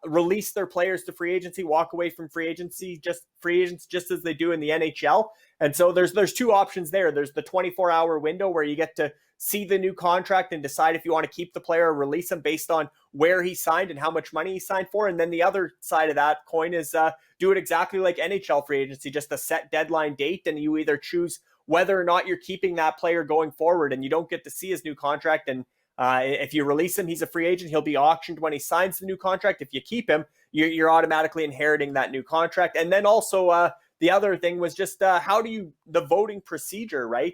release their players to free agency, walk away from free agents just as they do in the NHL. And so there's 2 options there. There's the 24-hour window where you get to see the new contract and decide if you want to keep the player or release him based on where he signed and how much money he signed for. And then the other side of that coin is do it exactly like NHL free agency, just a set deadline date, and you either choose whether or not you're keeping that player going forward, and you don't get to see his new contract. And if you release him, he's a free agent. He'll be auctioned when he signs the new contract. If you keep him, you're automatically inheriting that new contract. And then also the other thing was just the voting procedure, right?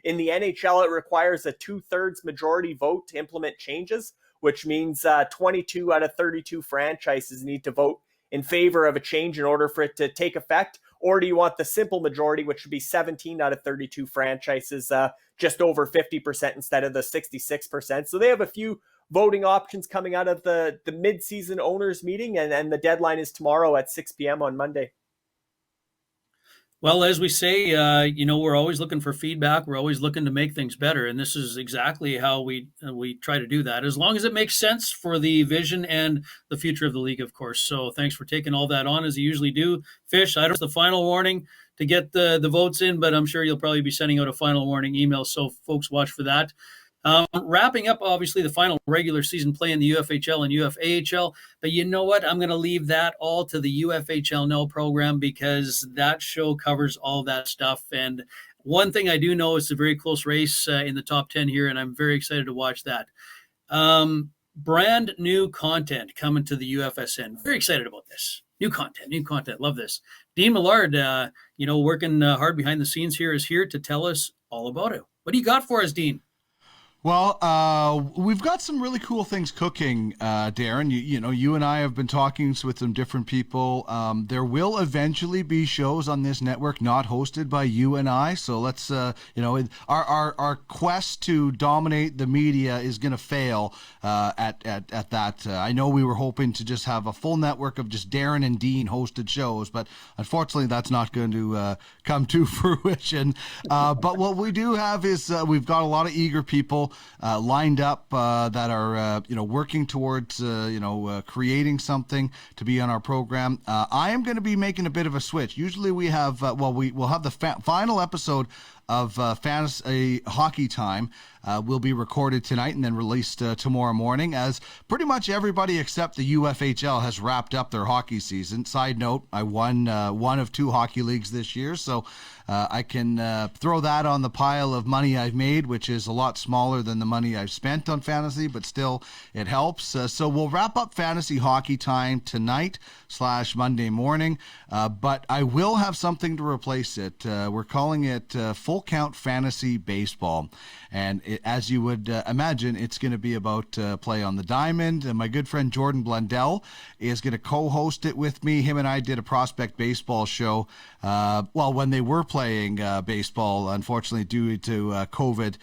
In the NHL, it requires a 2/3 majority vote to implement changes, which means 22 out of 32 franchises need to vote in favor of a change in order for it to take effect. Or do you want the simple majority, which would be 17 out of 32 franchises, just over 50% instead of the 66%? So they have a few voting options coming out of the mid-season owners meeting, and the deadline is tomorrow at 6 p.m. on Monday. Well, as we say, we're always looking for feedback. We're always looking to make things better. And this is exactly how we try to do that, as long as it makes sense for the vision and the future of the league, of course. So thanks for taking all that on, as you usually do. Fish, I don't know the final warning to get the votes in, but I'm sure you'll probably be sending out a final warning email. So folks, watch for that. Wrapping up, obviously, the final regular season play in the UFHL and UFAHL. But you know what? I'm going to leave that all to the UFHL Now program, because that show covers all that stuff. And one thing I do know is a very close race in the top 10 here, and I'm very excited to watch that. Brand new content coming to the UFSN. Very excited about this. New content. Love this. Dean Millard, working hard behind the scenes here, is here to tell us all about it. What do you got for us, Dean? Well, we've got some really cool things cooking, Darren. You and I have been talking with some different people. There will eventually be shows on this network not hosted by you and I. So let's, our quest to dominate the media is going to fail at that. I know we were hoping to just have a full network of just Darren and Dean hosted shows, but unfortunately that's not going to come to fruition. But what we do have is we've got a lot of eager people lined up that are working towards creating something to be on our program. I am going to be making a bit of a switch. Usually we have we'll have the final episode of Fantasy Hockey Time will be recorded tonight and then released tomorrow morning, as pretty much everybody except the UFHL has wrapped up their hockey season. Side note, I won one of 2 hockey leagues this year, so I can throw that on the pile of money I've made, which is a lot smaller than the money I've spent on fantasy, but still it helps. So we'll wrap up Fantasy Hockey Time tonight / Monday morning, but I will have something to replace it. We're calling it Full Count Fantasy Baseball. And as you would imagine, it's going to be about play on the diamond. And my good friend Jordan Blundell is going to co-host it with me. Him and I did a prospect baseball show. When they were playing baseball, unfortunately, due to COVID,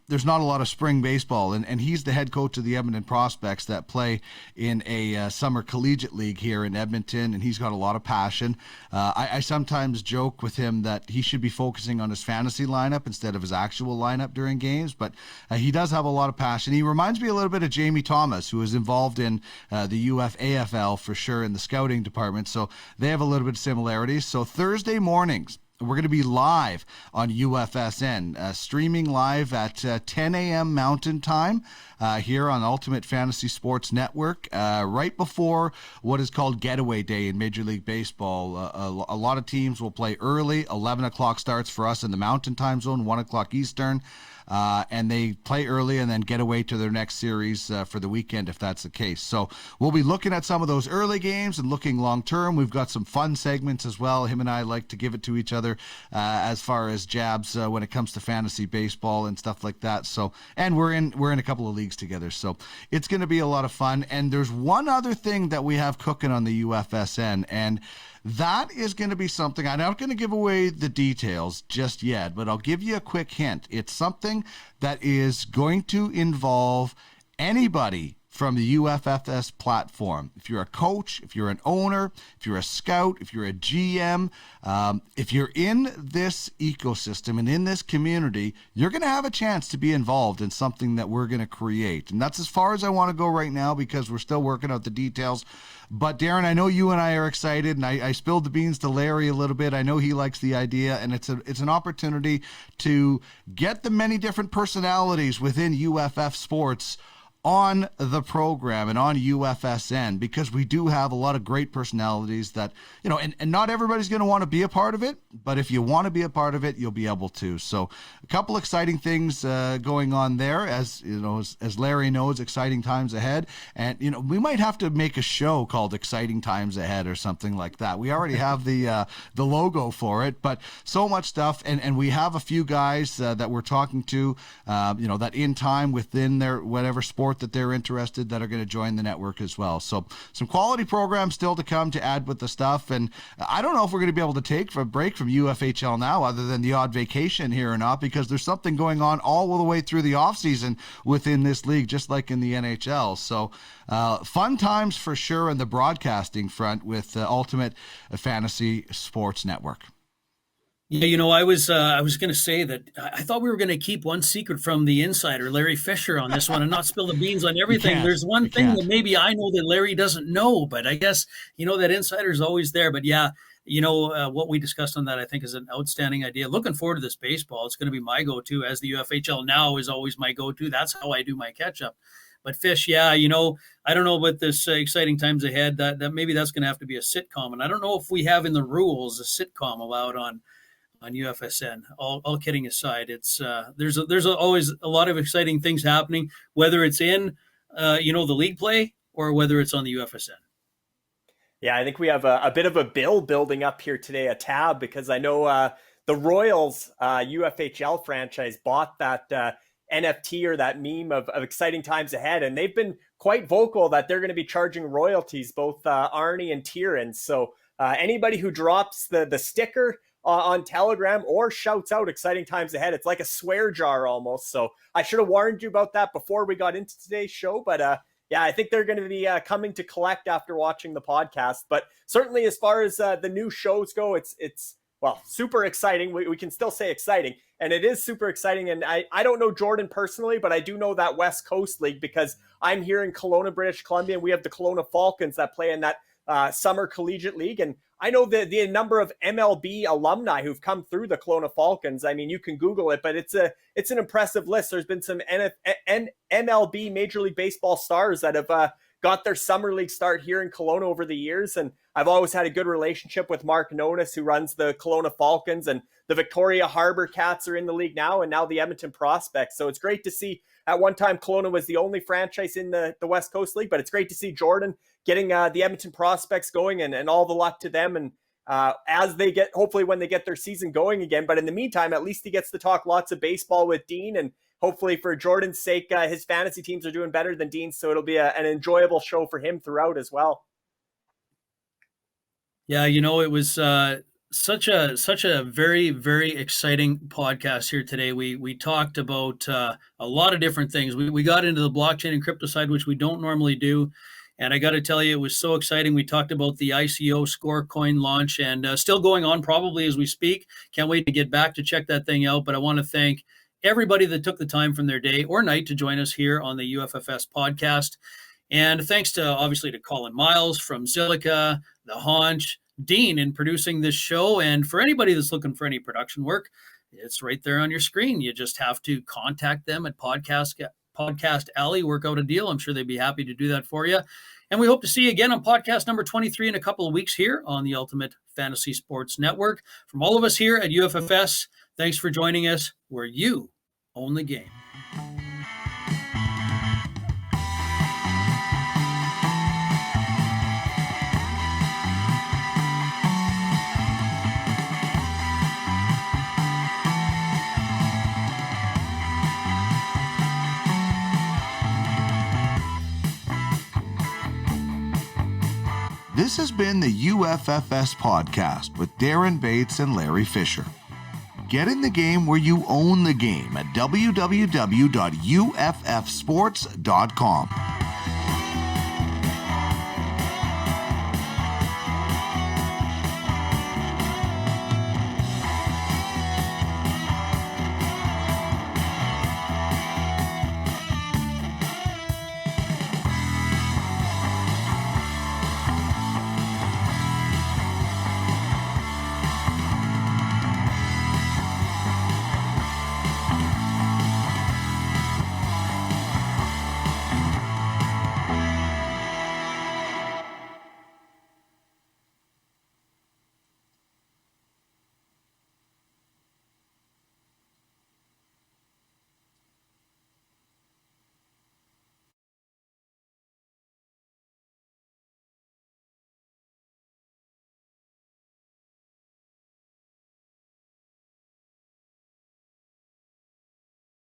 there's not a lot of spring baseball. And he's the head coach of the Edmonton Prospects that play in a summer collegiate league here in Edmonton. And he's got a lot of passion. I sometimes joke with him that he should be focusing on his fantasy lineup instead of his actual lineup during games, but he does have a lot of passion. He reminds me a little bit of Jamie Thomas, who is involved in the UFAHL for sure in the scouting department, so they have a little bit of similarities. So Thursday mornings We're going to be live on UFSN, streaming live at 10 a.m. Mountain Time here on Ultimate Fantasy Sports Network, right before what is called Getaway Day in Major League Baseball. A lot of teams will play early. 11 o'clock starts for us in the Mountain Time Zone, 1 o'clock Eastern. And they play early and then get away to their next series for the weekend if that's the case. So we'll be looking at some of those early games and looking long term. We've got some fun segments as well. Him and I like to give it to each other as far as jabs when it comes to fantasy baseball and stuff like that. So, and we're in a couple of leagues together, so it's going to be a lot of fun. And there's one other thing that we have cooking on the UFSN, and that is going to be something, I'm not going to give away the details just yet, but I'll give you a quick hint. It's something that is going to involve anybody from the UFFS platform. If you're a coach, if you're an owner, if you're a scout, if you're a GM, if you're in this ecosystem and in this community, you're going to have a chance to be involved in something that we're going to create. And that's as far as I want to go right now because we're still working out the details. But Darren, I know you and I are excited, and I spilled the beans to Larry a little bit. I know he likes the idea, and it's an opportunity to get the many different personalities within UFF Sports on the program and on UFSN, because we do have a lot of great personalities that, you know, and not everybody's going to want to be a part of it, but if you want to be a part of it, you'll be able to. So a couple exciting things going on there, as you know, as Larry knows, exciting times ahead. And, you know, we might have to make a show called Exciting Times Ahead or something like that. We already have the logo for it, but so much stuff. And we have a few guys that we're talking to, you know, that in time within their whatever sport that they're interested, that are going to join the network as well. So some quality programs still to come to add with the stuff. And I don't know if we're going to be able to take a break from UFHL now, other than the odd vacation here or not, because there's something going on all the way through the off season within this league, just like in the NHL. So fun times for sure in the broadcasting front with Ultimate Fantasy Sports Network. Yeah, you know, I was going to say that I thought we were going to keep one secret from the insider, Larry Fisher, on this one and not spill the beans on everything. There's one thing that maybe I know that Larry doesn't know, but I guess, you know, that insider is always there. But yeah, you know, what we discussed on that, I think, is an outstanding idea. Looking forward to this baseball. It's going to be my go-to, as the UFHL now is always my go-to. That's how I do my catch-up. But Fish, yeah, you know, I don't know about this exciting times ahead. That maybe that's going to have to be a sitcom. And I don't know if we have in the rules a sitcom allowed on UFSN. All kidding aside, it's there's always a lot of exciting things happening, whether it's in you know, the league play or whether it's on the UFSN. Yeah, I think we have a bit of a bill building up here today, a tab, because I know the Royals UFHL franchise bought that NFT or that meme of exciting times ahead, and they've been quite vocal that they're going to be charging royalties, both Arnie and Tieran. So anybody who drops the sticker on Telegram or shouts out exciting times ahead, it's like a swear jar almost. So I should have warned you about that before we got into today's show. But yeah, I think they're going to be coming to collect after watching the podcast. But certainly as far as the new shows go, it's well, super exciting. We can still say exciting, and it is super exciting. And I don't know Jordan personally, but I do know that West Coast League because I'm here in Kelowna, British Columbia, and we have the Kelowna Falcons that play in that summer collegiate league. And I know the number of MLB alumni who've come through the Kelowna Falcons. I mean, you can Google it, but it's an impressive list. There's been some MLB Major League Baseball stars that have got their summer league start here in Kelowna over the years. And I've always had a good relationship with Mark Nonis, who runs the Kelowna Falcons, and the Victoria Harbor Cats are in the league now, and now the Edmonton Prospects. So it's great to see. At one time, Kelowna was the only franchise in the West Coast League, but it's great to see Jordan getting the Edmonton Prospects going, and all the luck to them. And as they get, hopefully when they get their season going again. But in the meantime, at least he gets to talk lots of baseball with Dean, and hopefully for Jordan's sake, his fantasy teams are doing better than Dean's. So it'll be an enjoyable show for him throughout as well. Yeah, you know, it was such a very, very exciting podcast here today. We talked about a lot of different things. We got into the blockchain and crypto side, which we don't normally do. And I got to tell you, it was so exciting. We talked about the ICO Score Coin launch, and still going on probably as we speak. Can't wait to get back to check that thing out. But I want to thank everybody that took the time from their day or night to join us here on the UFFS podcast. And thanks to, obviously, to Colin Miles from Zilliqa, the Haunch, Dean in producing this show. And for anybody that's looking for any production work, it's right there on your screen. You just have to contact them at Podcast Alley, work out a deal. I'm sure they'd be happy to do that for you. And we hope to see you again on podcast number 23 in a couple of weeks here on the Ultimate Fantasy Sports Network. From all of us here at UFFS, thanks for joining us, where you own the game. This has been the UFFS Podcast with Darren Bates and Larry Fisher. Get in the game where you own the game at www.uffsports.com.